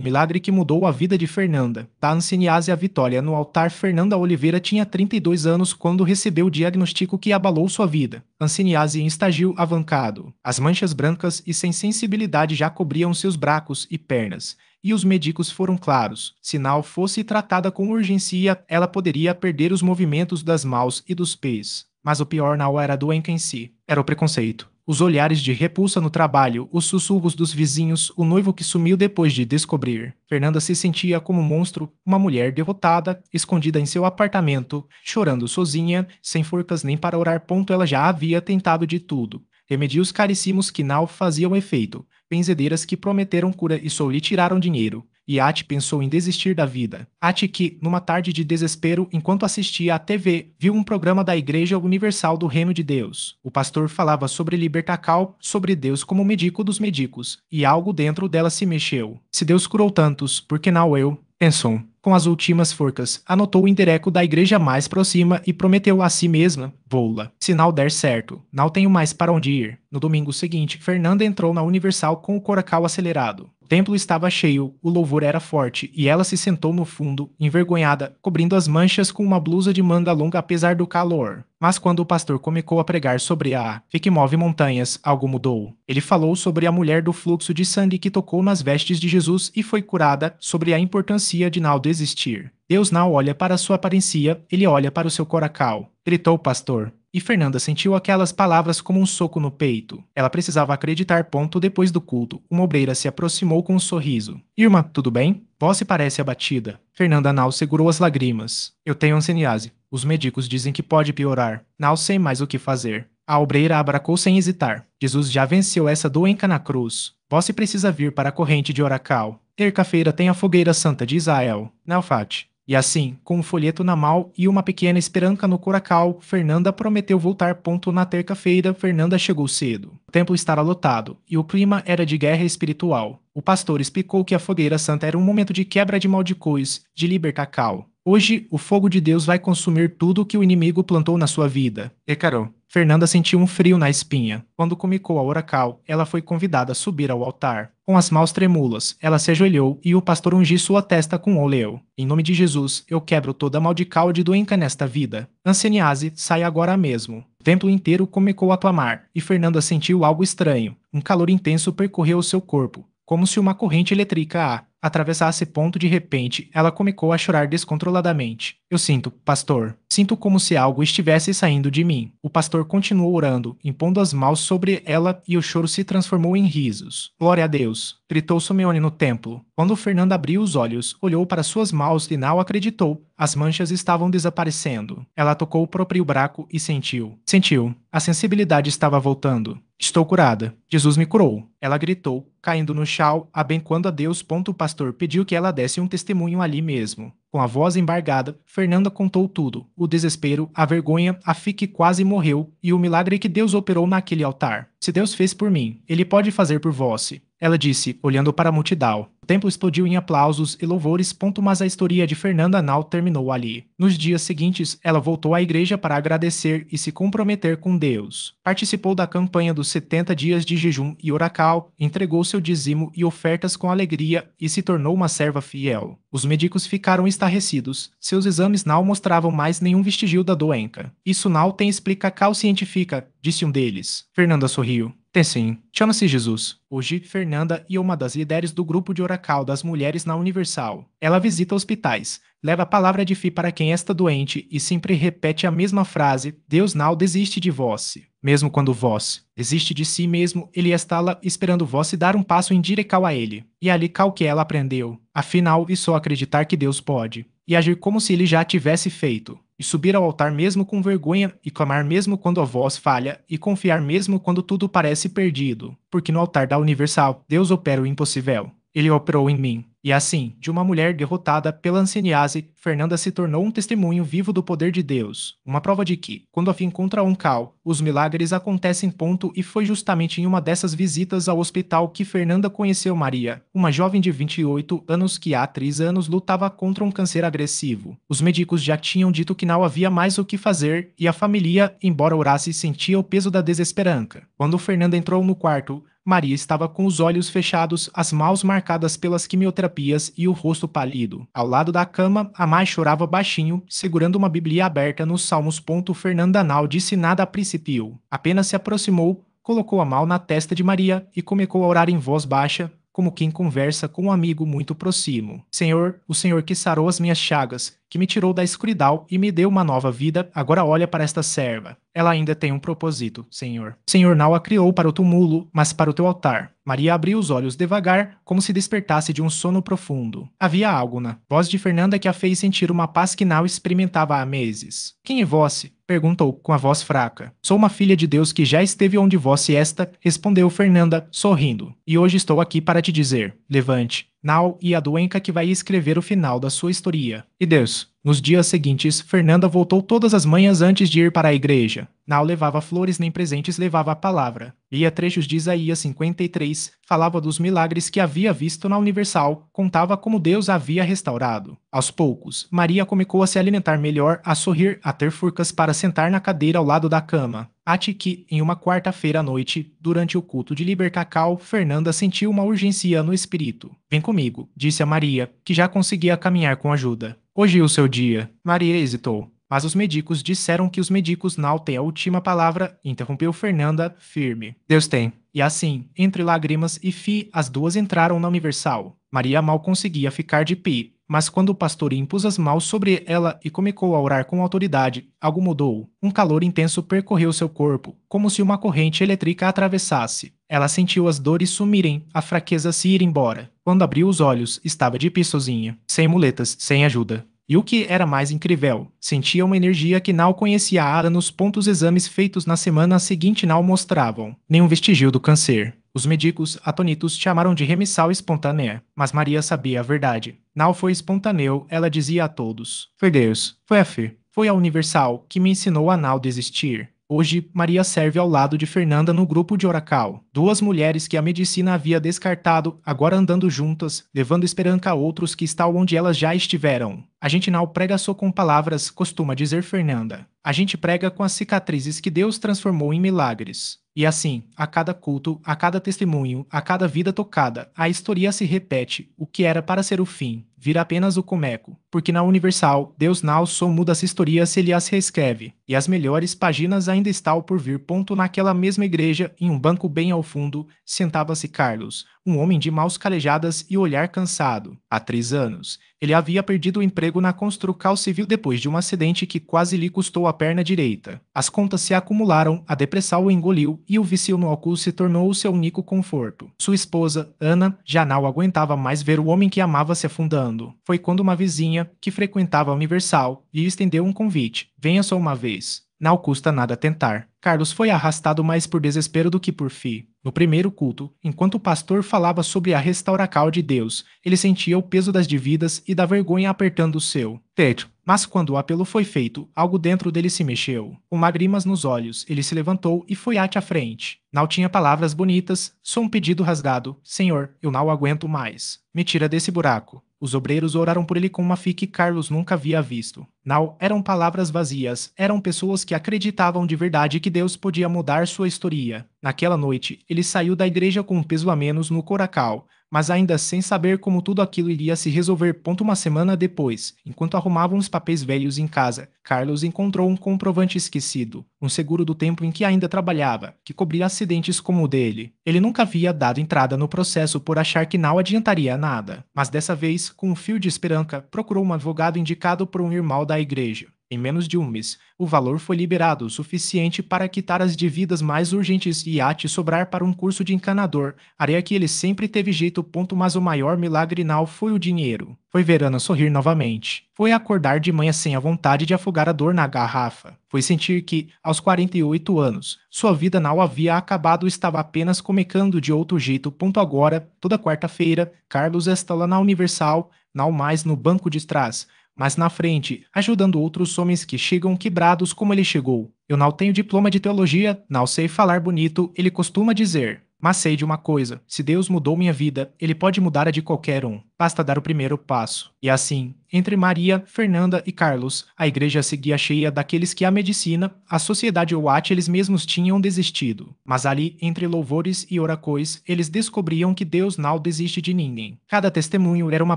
O milagre que mudou a vida de Fernanda. Da Anciniase à vitória no altar, Fernanda Oliveira tinha 32 anos quando recebeu o diagnóstico que abalou sua vida. Anciniase em estágio avancado. As manchas brancas e sem sensibilidade já cobriam seus braços e pernas. E os médicos foram claros. Se não fosse tratada com urgência, ela poderia perder os movimentos das mãos e dos pés. Mas o pior não era a doença em si, era o preconceito. Os olhares de repulsa no trabalho, os sussurros dos vizinhos, o noivo que sumiu depois de descobrir. Fernanda se sentia como um monstro, uma mulher derrotada, escondida em seu apartamento, chorando sozinha, sem forcas nem para orar. Ela já havia tentado de tudo. Remédios caríssimos que não faziam efeito, benzedeiras que prometeram cura e só lhe tiraram dinheiro. E Ati pensou em desistir da vida. Ati que, numa tarde de desespero, enquanto assistia à TV, viu um programa da Igreja Universal do Reino de Deus. O pastor falava sobre libertacal, sobre Deus como médico dos médicos, e algo dentro dela se mexeu. Se Deus curou tantos, por que não eu? Pensou. Com as últimas forcas, anotou o endereço da igreja mais próxima e prometeu a si mesma: vou-la. Se não der certo, não tenho mais para onde ir. No domingo seguinte, Fernanda entrou na Universal com o coracal acelerado. O templo estava cheio, o louvor era forte e ela se sentou no fundo, envergonhada, cobrindo as manchas com uma blusa de manga longa apesar do calor. Mas quando o pastor começou a pregar sobre a fé que move montanhas, algo mudou. Ele falou sobre a mulher do fluxo de sangue que tocou nas vestes de Jesus e foi curada, sobre a importância de não desistir. Deus não olha para sua aparência, ele olha para o seu coracal, gritou o pastor. E Fernanda sentiu aquelas palavras como um soco no peito. Ela precisava acreditar. Depois do culto, uma obreira se aproximou com um sorriso. Irmã, tudo bem? Você parece abatida. Fernanda não segurou as lágrimas. Eu tenho anciniase. Os médicos dizem que pode piorar. Não sei mais o que fazer. A obreira abracou sem hesitar. Jesus já venceu essa doença na cruz. Você precisa vir para a corrente de Oracal. Terça-feira tem a fogueira santa de Israel. Naufate. E assim, com um folheto na mão e uma pequena esperança no coracal, Fernanda prometeu voltar. Na terça-feira, Fernanda chegou cedo. O templo estava lotado, e o clima era de guerra espiritual. O pastor explicou que a fogueira santa era um momento de quebra de maldições, de libertacal. Hoje, o fogo de Deus vai consumir tudo que o inimigo plantou na sua vida. Declarou. Fernanda sentiu um frio na espinha. Quando comunicou a oracal, ela foi convidada a subir ao altar. Com as mãos trêmulas, ela se ajoelhou e o pastor ungiu sua testa com óleo. Em nome de Jesus, eu quebro toda a maldição de doença nesta vida. Anciniase, sai agora mesmo. O templo inteiro começou a clamar, e Fernanda sentiu algo estranho. Um calor intenso percorreu o seu corpo, como se uma corrente elétrica a atravessasse. De repente, ela começou a chorar descontroladamente. Eu sinto, pastor. Sinto como se algo estivesse saindo de mim. O pastor continuou orando, impondo as mãos sobre ela, e o choro se transformou em risos. Glória a Deus! Gritou Simeone no templo. Quando Fernanda abriu os olhos, olhou para suas mãos e não acreditou. As manchas estavam desaparecendo. Ela tocou o próprio braço e sentiu. Sentiu. A sensibilidade estava voltando. Estou curada. Jesus me curou. Ela gritou, caindo no chão, abençoando a Deus. O pastor pediu que ela desse um testemunho ali mesmo. Com a voz embargada, Fernanda contou tudo. O desespero, a vergonha, a fé que quase morreu e o milagre que Deus operou naquele altar. Se Deus fez por mim, Ele pode fazer por você. Ela disse, olhando para a multidão. O templo explodiu em aplausos e louvores. Mas a história de Fernanda não terminou ali. Nos dias seguintes, ela voltou à igreja para agradecer e se comprometer com Deus. Participou da campanha dos 70 dias de jejum e oracal, entregou seu dízimo e ofertas com alegria e se tornou uma serva fiel. Os médicos ficaram estarrecidos. Seus exames não mostravam mais nenhum vestígio da doença. Isso não tem explicação científica, disse um deles. Fernanda sorriu. Tem sim. Chama-se Jesus. Hoje, Fernanda é uma das líderes do grupo de oracal das mulheres na Universal. Ela visita hospitais, leva a palavra de fé para quem está doente e sempre repete a mesma frase: Deus não desiste de vós. Mesmo quando vós desiste de si mesmo, Ele está lá esperando vós dar um passo em direção a Ele. E ali que ela aprendeu. Afinal, é só acreditar que Deus pode. E agir como se Ele já tivesse feito. E subir ao altar mesmo com vergonha, e clamar mesmo quando a voz falha, e confiar mesmo quando tudo parece perdido. Porque no altar da Universal, Deus opera o impossível. Ele operou em mim. E assim, de uma mulher derrotada pela anciniase, Fernanda se tornou um testemunho vivo do poder de Deus. Uma prova de que, quando a fé encontra um cal, os milagres acontecem. E foi justamente em uma dessas visitas ao hospital que Fernanda conheceu Maria, uma jovem de 28 anos que há 3 anos lutava contra um câncer agressivo. Os médicos já tinham dito que não havia mais o que fazer e a família, embora orasse, sentia o peso da desesperança. Quando Fernanda entrou no quarto, Maria estava com os olhos fechados, as mãos marcadas pelas quimioterapias e o rosto pálido. Ao lado da cama, a mãe chorava baixinho, segurando uma bíblia aberta nos Salmos. Fernanda não disse nada a princípio. Apenas se aproximou, colocou a mão na testa de Maria e começou a orar em voz baixa, como quem conversa com um amigo muito próximo. Senhor, o Senhor que sarou as minhas chagas, que me tirou da escuridão e me deu uma nova vida, agora olha para esta serva. Ela ainda tem um propósito, Senhor. Senhor não a criou para o túmulo, mas para o teu altar. Maria abriu os olhos devagar, como se despertasse de um sono profundo. Havia algo na voz de Fernanda que a fez sentir uma paz que não experimentava há meses. Quem é vós? Perguntou com a voz fraca. Sou uma filha de Deus que já esteve onde vós esta, respondeu Fernanda, sorrindo. E hoje estou aqui para te dizer, levante. Nau e a doença que vai escrever o final da sua história. E Deus. Nos dias seguintes, Fernanda voltou todas as manhãs antes de ir para a igreja. Não levava flores nem presentes, levava a palavra. Lia trechos de Isaías 53, falava dos milagres que havia visto na Universal, contava como Deus a havia restaurado. Aos poucos, Maria começou a se alimentar melhor, a sorrir, a ter forças para sentar na cadeira ao lado da cama. Até que, em uma quarta-feira à noite, durante o culto de Libertacal, Fernanda sentiu uma urgência no espírito. Vem comigo, disse a Maria, que já conseguia caminhar com ajuda. Hoje é o seu dia. Maria hesitou. Mas os médicos disseram que os médicos não têm a última palavra, interrompeu Fernanda, firme. Deus tem. E assim, entre lágrimas e as duas entraram na Universal. Maria mal conseguia ficar de pé, mas quando o pastor impôs as mãos sobre ela e começou a orar com autoridade, algo mudou. Um calor intenso percorreu seu corpo, como se uma corrente elétrica a atravessasse. Ela sentiu as dores sumirem, a fraqueza se ir embora. Quando abriu os olhos, estava de pé sozinha, sem muletas, sem ajuda. E o que era mais incrível, sentia uma energia que não conhecia há anos. Os exames feitos na semana seguinte não mostravam nenhum vestígio do câncer. Os médicos, atônitos, chamaram de remissão espontânea, mas Maria sabia a verdade. Não foi espontâneo, ela dizia a todos. Foi Deus, foi a fé, foi a Universal que me ensinou a não desistir. Hoje, Maria serve ao lado de Fernanda no grupo de Oracal. Duas mulheres que a medicina havia descartado, agora andando juntas, levando esperança a outros que estão onde elas já estiveram. A gente não prega só com palavras, costuma dizer Fernanda. A gente prega com as cicatrizes que Deus transformou em milagres. E assim, a cada culto, a cada testemunho, a cada vida tocada, a história se repete. O que era para ser o fim, vira apenas o começo. Porque na Universal, Deus não só muda as histórias, ele as reescreve. E as melhores páginas ainda estão por vir. Naquela mesma igreja, em um banco bem ao fundo, sentava-se Carlos, um homem de mãos calejadas e olhar cansado. Há 3 anos, ele havia perdido o emprego na construção civil depois de um acidente que quase lhe custou a perna direita. As contas se acumularam, a depressão o engoliu e o vício no álcool se tornou o seu único conforto. Sua esposa, Ana, já não aguentava mais ver o homem que amava se afundando. Foi quando uma vizinha, que frequentava a Universal, lhe estendeu um convite. Venha só uma vez. Não custa nada tentar. Carlos foi arrastado mais por desespero do que por fé. No primeiro culto, enquanto o pastor falava sobre a restauração de Deus, ele sentia o peso das dívidas e da vergonha apertando o seu teto. Mas quando o apelo foi feito, algo dentro dele se mexeu. Com lágrimas nos olhos, ele se levantou e foi à frente. Não tinha palavras bonitas, só um pedido rasgado. Senhor, eu não aguento mais. Me tira desse buraco. Os obreiros oraram por ele com uma fé que Carlos nunca havia visto. Não eram palavras vazias, eram pessoas que acreditavam de verdade que Deus podia mudar sua história. Naquela noite, ele saiu da igreja com um peso a menos no coracal, mas ainda sem saber como tudo aquilo iria se resolver. Uma semana depois, enquanto arrumavam os papéis velhos em casa, Carlos encontrou um comprovante esquecido, um seguro do tempo em que ainda trabalhava, que cobria acidentes como o dele. Ele nunca havia dado entrada no processo por achar que não adiantaria nada, mas dessa vez, com um fio de esperança, procurou um advogado indicado por um irmão da igreja. Em menos de um mês, o valor foi liberado o suficiente para quitar as dívidas mais urgentes e a te sobrar para um curso de encanador, área que ele sempre teve jeito. Mas o maior milagre não foi o dinheiro. Foi ver Ana sorrir novamente. Foi acordar de manhã sem a vontade de afogar a dor na garrafa. Foi sentir que, aos 48 anos, sua vida não havia acabado, estava apenas começando de outro jeito. Agora, toda quarta-feira, Carlos está lá na Universal, não mais no banco de trás, mas na frente, ajudando outros homens que chegam quebrados como ele chegou. Eu não tenho diploma de teologia, não sei falar bonito, ele costuma dizer. Mas sei de uma coisa, se Deus mudou minha vida, Ele pode mudar a de qualquer um. Basta dar o primeiro passo. E assim, entre Maria, Fernanda e Carlos, a igreja seguia cheia daqueles que a medicina, a sociedade ou arte eles mesmos tinham desistido. Mas ali, entre louvores e oracões, eles descobriam que Deus não desiste de ninguém. Cada testemunho era uma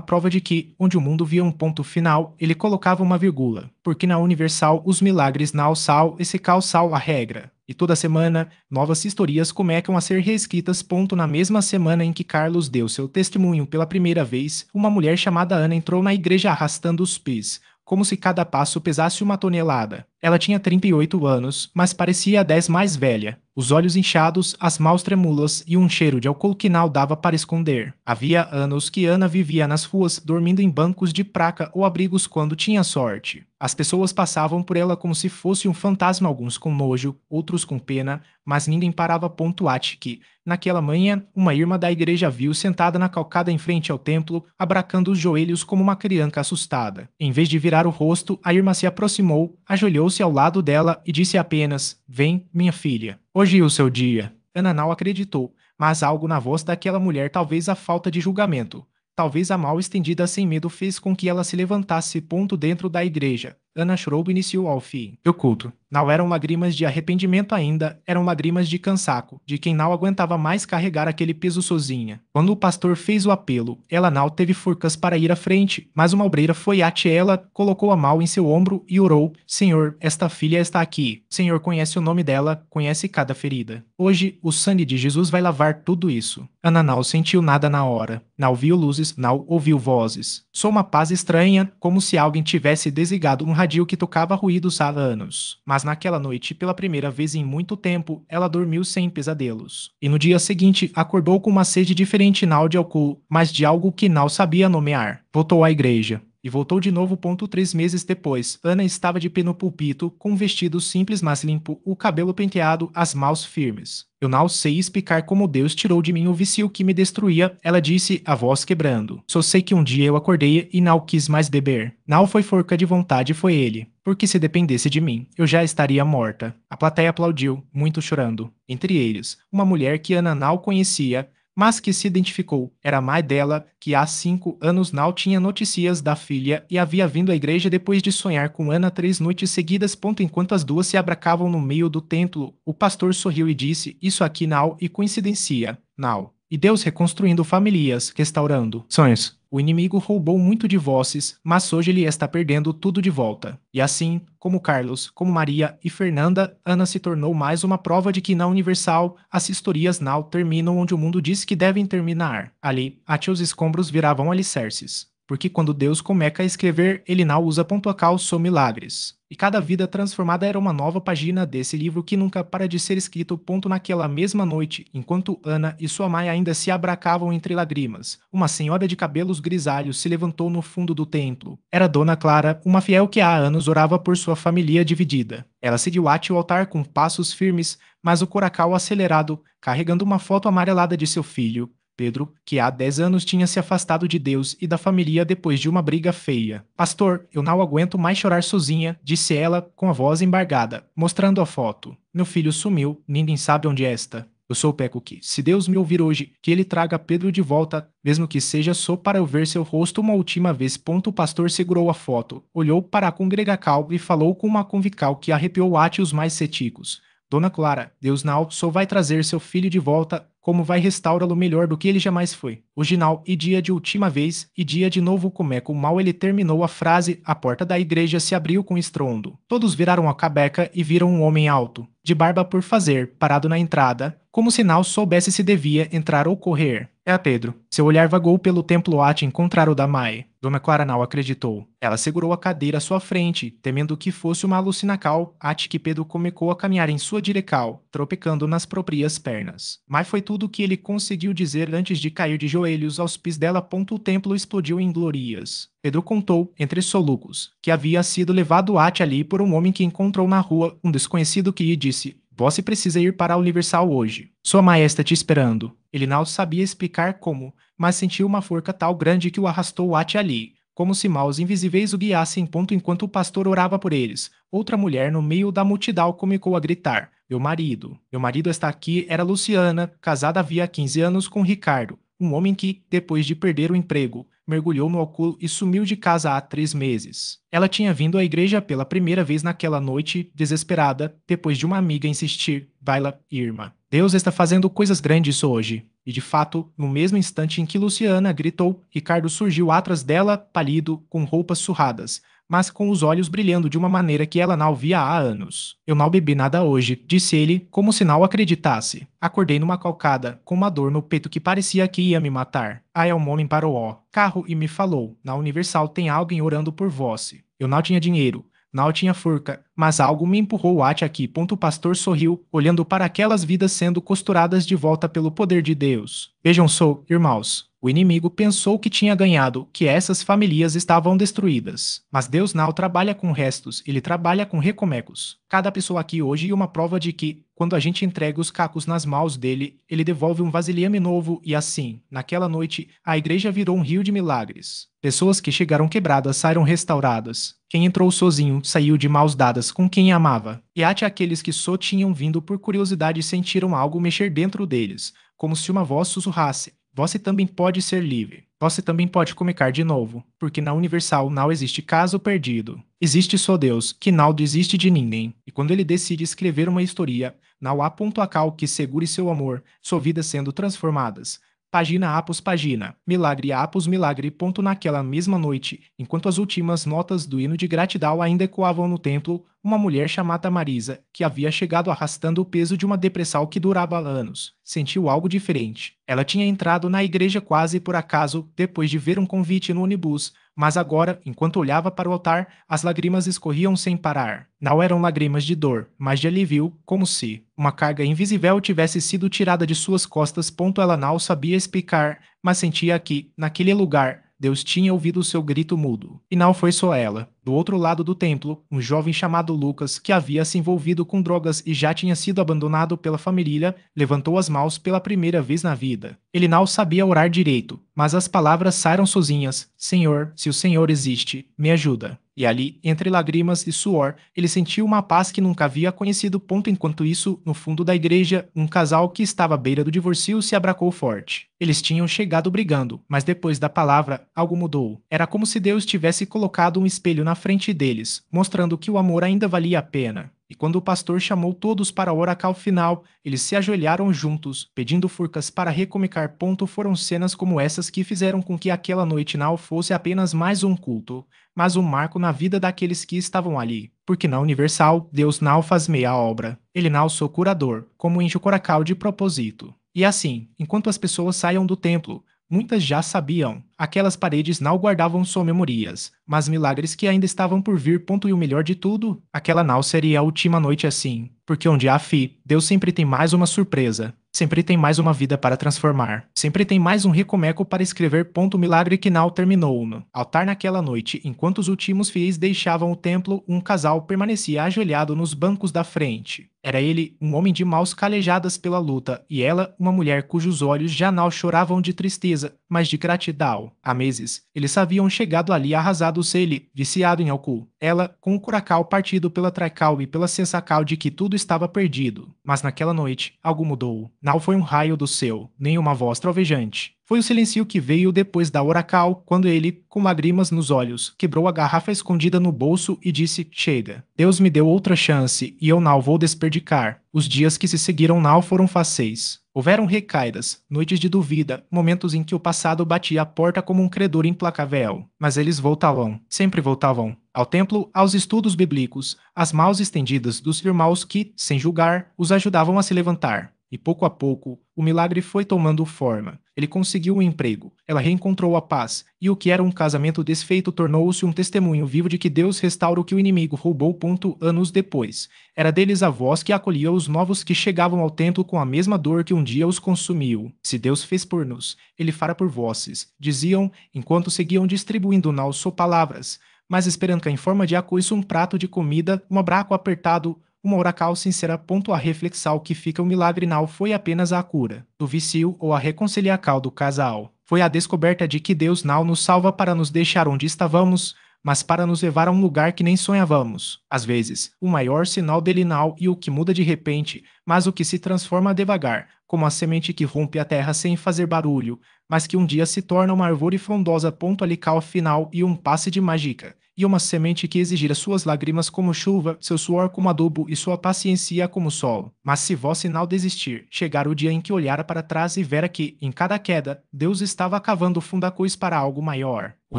prova de que, onde o mundo via um ponto final, ele colocava uma vírgula. Porque na Universal, os milagres não são esse calçal a regra. E toda semana, novas historias começam a ser reescritas. Na mesma semana em que Carlos deu seu testemunho pela primeira vez, uma mulher chamada Ana entrou na igreja arrastando os pés, como se cada passo pesasse uma tonelada. Ela tinha 38 anos, mas parecia 10 mais velha. Os olhos inchados, as mãos trêmulas e um cheiro de álcool que não dava para esconder. Havia anos que Ana vivia nas ruas, dormindo em bancos de praca ou abrigos quando tinha sorte. As pessoas passavam por ela como se fosse um fantasma, alguns com nojo, outros com pena, mas ninguém parava a pontuar que, naquela manhã, uma irmã da igreja viu sentada na calcada em frente ao templo, abracando os joelhos como uma criança assustada. Em vez de virar o rosto, a irmã se aproximou, ajoelhou-se ao lado dela e disse apenas: "Vem, minha filha. Hoje é o seu dia." Ana não acreditou, mas algo na voz daquela mulher, talvez a falta de julgamento, talvez a mão estendida sem medo, fez com que ela se levantasse. Dentro da igreja, Ana chorou do início ao fim. O culto não eram lágrimas de arrependimento ainda, eram lágrimas de cansaço, de quem não aguentava mais carregar aquele peso sozinha. Quando o pastor fez o apelo, ela não teve forças para ir à frente, mas uma obreira foi até ela, colocou a mão em seu ombro e orou: "Senhor, esta filha está aqui. O Senhor conhece o nome dela, conhece cada ferida. Hoje, o sangue de Jesus vai lavar tudo isso." Ana não sentiu nada na hora. Não viu luzes, não ouviu vozes. Só uma paz estranha, como se alguém tivesse desligado um rádio que tocava ruídos há anos. Mas naquela noite, pela primeira vez em muito tempo, ela dormiu sem pesadelos. E no dia seguinte, acordou com uma sede diferente, não de álcool, mas de algo que não sabia nomear. Voltou à igreja. E voltou de novo. 3 meses depois, Ana estava de pé no púlpito, com um vestido simples mas limpo, o cabelo penteado, as mãos firmes. "Eu não sei explicar como Deus tirou de mim o vício que me destruía," ela disse, a voz quebrando. "Só sei que um dia eu acordei e não quis mais beber. Não foi força de vontade, foi ele. Porque se dependesse de mim, eu já estaria morta." A plateia aplaudiu, muito chorando. Entre eles, uma mulher que Ana não conhecia, mas que se identificou. Era a mãe dela, que há 5 anos não tinha notícias da filha e havia vindo à igreja depois de sonhar com Ana 3 noites seguidas. Enquanto as duas se abraçavam no meio do templo, o pastor sorriu e disse: "Isso aqui não é coincidência, não. E Deus reconstruindo famílias, restaurando sonhos." O inimigo roubou muito de vozes, mas hoje ele está perdendo tudo de volta. E assim, como Carlos, como Maria e Fernanda, Ana se tornou mais uma prova de que na Universal, as historias não terminam onde o mundo diz que devem terminar. Ali, até os escombros viravam alicerces. Porque quando Deus começa a escrever, ele não usa ponto a cal, só milagres. E cada vida transformada era uma nova página desse livro que nunca para de ser escrito. Naquela mesma noite, enquanto Ana e sua mãe ainda se abraçavam entre lágrimas, uma senhora de cabelos grisalhos se levantou no fundo do templo. Era Dona Clara, uma fiel que há anos orava por sua família dividida. Ela seguiu ante o altar com passos firmes, mas o coracal acelerado, carregando uma foto amarelada de seu filho, Pedro, que há 10 anos tinha se afastado de Deus e da família depois de uma briga feia. "Pastor, eu não aguento mais chorar sozinha," disse ela com a voz embargada, mostrando a foto. "Meu filho sumiu, ninguém sabe onde está. Eu sou o Peco que, se Deus me ouvir hoje, que ele traga Pedro de volta, mesmo que seja só para eu ver seu rosto uma última vez." O pastor segurou a foto, olhou para a congregação e falou com uma convicção que arrepiou até os mais céticos: "Dona Clara, Deus não só vai trazer seu filho de volta, como vai restaurá-lo melhor do que ele jamais foi. Hoje não, e dia de última vez, e dia de novo." Com mal ele terminou a frase, a porta da igreja se abriu com estrondo. Todos viraram a cabeça e viram um homem alto, de barba por fazer, parado na entrada, como se não soubesse se devia entrar ou correr. "É Pedro." Seu olhar vagou pelo templo ate encontrar o da mãe. Dona Clara não acreditou. Ela segurou a cadeira à sua frente, temendo que fosse uma alucinação, ate que Pedro começou a caminhar em sua direção, tropecando nas próprias pernas. Mas foi tudo o que ele conseguiu dizer antes de cair de joelhos aos pés dela. O templo explodiu em glórias. Pedro contou, entre solucos, que havia sido levado ate ali por um homem que encontrou na rua, um desconhecido que lhe disse: "Você precisa ir para a Universal hoje. Sua mãe está te esperando." Ele não sabia explicar como, mas sentiu uma força tão grande que o arrastou até ali. como se mãos invisíveis o guiassem. Enquanto o pastor orava por eles, outra mulher no meio da multidão começou a gritar: meu marido está aqui. Era Luciana, casada havia 15 anos com Ricardo, um homem que, depois de perder o emprego, mergulhou no álcool e sumiu de casa há 3 meses. Ela tinha vindo à igreja pela primeira vez naquela noite, desesperada, depois de uma amiga insistir: vai lá, Irmã. Deus está fazendo coisas grandes hoje. E de fato, no mesmo instante em que Luciana gritou, Ricardo surgiu atrás dela, pálido, com roupas surradas, mas com os olhos brilhando de uma maneira que ela não via há anos. Eu não bebi nada hoje, disse ele, como se não acreditasse. Acordei numa calcada, com uma dor no peito que parecia que ia me matar. Aí o homem parou o carro e me falou: na Universal tem alguém orando por vós. Eu não tinha dinheiro. Não tinha forca, mas algo me empurrou até aqui. O pastor sorriu, olhando para aquelas vidas sendo costuradas de volta pelo poder de Deus. Vejam só, irmãos. O inimigo pensou que tinha ganhado, que essas famílias estavam destruídas. Mas Deus não trabalha com restos, ele trabalha com recomecos. Cada pessoa aqui hoje é uma prova de que, quando a gente entrega os cacos nas mãos dele, ele devolve um vasilhame novo e assim, naquela noite, a igreja virou um rio de milagres. Pessoas que chegaram quebradas saíram restauradas. Quem entrou sozinho saiu de mãos dadas com quem amava. E até aqueles que só tinham vindo por curiosidade sentiram algo mexer dentro deles, como se uma voz sussurrasse: você também pode ser livre. Você também pode começar de novo, porque na Universal não existe caso perdido. Existe só Deus, que não desiste de ninguém. E quando ele decide escrever uma história, não há ponto a cal que segure seu amor, sua vida sendo transformadas. Página após página, milagre após milagre. Naquela mesma noite, enquanto as últimas notas do hino de gratidão ainda ecoavam no templo, uma mulher chamada Marisa, que havia chegado arrastando o peso de uma depressão que durava anos, sentiu algo diferente. Ela tinha entrado na igreja quase por acaso, depois de ver um convite no ônibus, mas agora, enquanto olhava para o altar, as lágrimas escorriam sem parar. Não eram lágrimas de dor, mas de alívio, como se uma carga invisível tivesse sido tirada de suas costas. Ela não sabia explicar, mas sentia que, naquele lugar, Deus tinha ouvido o seu grito mudo. E não foi só ela. Do outro lado do templo, um jovem chamado Lucas, que havia se envolvido com drogas e já tinha sido abandonado pela família, levantou as mãos pela primeira vez na vida. Ele não sabia orar direito, mas as palavras saíram sozinhas: Senhor, se o Senhor existe, me ajuda. E ali, entre lágrimas e suor, ele sentiu uma paz que nunca havia conhecido. Enquanto isso, no fundo da igreja, um casal que estava à beira do divórcio se abracou forte. Eles tinham chegado brigando, mas depois da palavra, algo mudou. Era como se Deus tivesse colocado um espelho na frente deles, mostrando que o amor ainda valia a pena. E quando o pastor chamou todos para a oração final, eles se ajoelharam juntos, pedindo forcas para recomeçar. Foram cenas como essas que fizeram com que aquela noite não fosse apenas mais um culto, mas um marco na vida daqueles que estavam ali. Porque na Universal, Deus não faz meia obra. Ele não só curador, como enche o coração de propósito. E assim, enquanto as pessoas saiam do templo, muitas já sabiam. Aquelas paredes não guardavam só memorias, mas milagres que ainda estavam por vir. E o melhor de tudo, aquela não seria a última noite assim. Porque onde há fé, Deus sempre tem mais uma surpresa. Sempre tem mais uma vida para transformar. Sempre tem mais um recomeço para escrever. O milagre que não terminou no altar naquela noite. Enquanto os últimos fiéis deixavam o templo, um casal permanecia ajoelhado nos bancos da frente. Era ele, um homem de mãos calejadas pela luta, e ela, uma mulher cujos olhos já não choravam de tristeza, mas de gratidão. Há meses, eles haviam chegado ali arrasados, ele, viciado em álcool. Ela, com o coração partido pela tracal e pela sensação de que tudo estava perdido. Mas naquela noite, algo mudou. Não foi um raio do céu, nem uma voz trovejante. Foi o silêncio que veio depois da oracal, quando ele, com lágrimas nos olhos, quebrou a garrafa escondida no bolso e disse: chega. Deus me deu outra chance e eu não vou desperdicar. Os dias que se seguiram não foram fáceis. Houveram recaídas, noites de dúvida, momentos em que o passado batia a porta como um credor implacável. Mas eles voltavam, sempre voltavam. Ao templo, aos estudos bíblicos, às mãos estendidas dos irmãos que, sem julgar, os ajudavam a se levantar. E pouco a pouco, o milagre foi tomando forma. Ele conseguiu um emprego, ela reencontrou a paz, e o que era um casamento desfeito tornou-se um testemunho vivo de que Deus restaura o que o inimigo roubou. Anos depois, era deles a voz que acolhia os novos que chegavam ao templo com a mesma dor que um dia os consumiu. Se Deus fez por nos, ele fará por vossos, diziam, enquanto seguiam distribuindo não só palavras, mas esperando em forma de acoiço um prato de comida, um abraço apertado, uma oracal sincera. A reflexão que fica o milagre não foi apenas a cura do vício ou a reconciliação do casal, Foi a descoberta de que Deus não nos salva para nos deixar onde estávamos, mas para nos levar a um lugar que nem sonhávamos. Às vezes, o maior sinal dele não e o que muda de repente, mas o que se transforma devagar, como a semente que rompe a terra sem fazer barulho, mas que um dia se torna uma árvore frondosa ponto ao final e um passe de mágica, e uma semente que exigirá suas lágrimas como chuva, seu suor como adubo e sua paciência como sol. Mas se vós não desistir, chegar o dia em que olhara para trás e vera que, em cada queda, Deus estava cavando fundacões para algo maior. O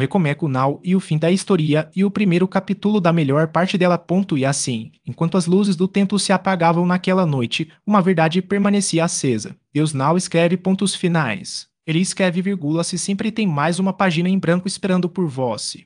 recomeço now e o fim da história e o primeiro capítulo da melhor parte dela. E assim, enquanto as luzes do templo se apagavam naquela noite, uma verdade permanecia acesa. Deus não escreve pontos finais. Ele escreve vírgulas e sempre tem mais uma página em branco esperando por vós.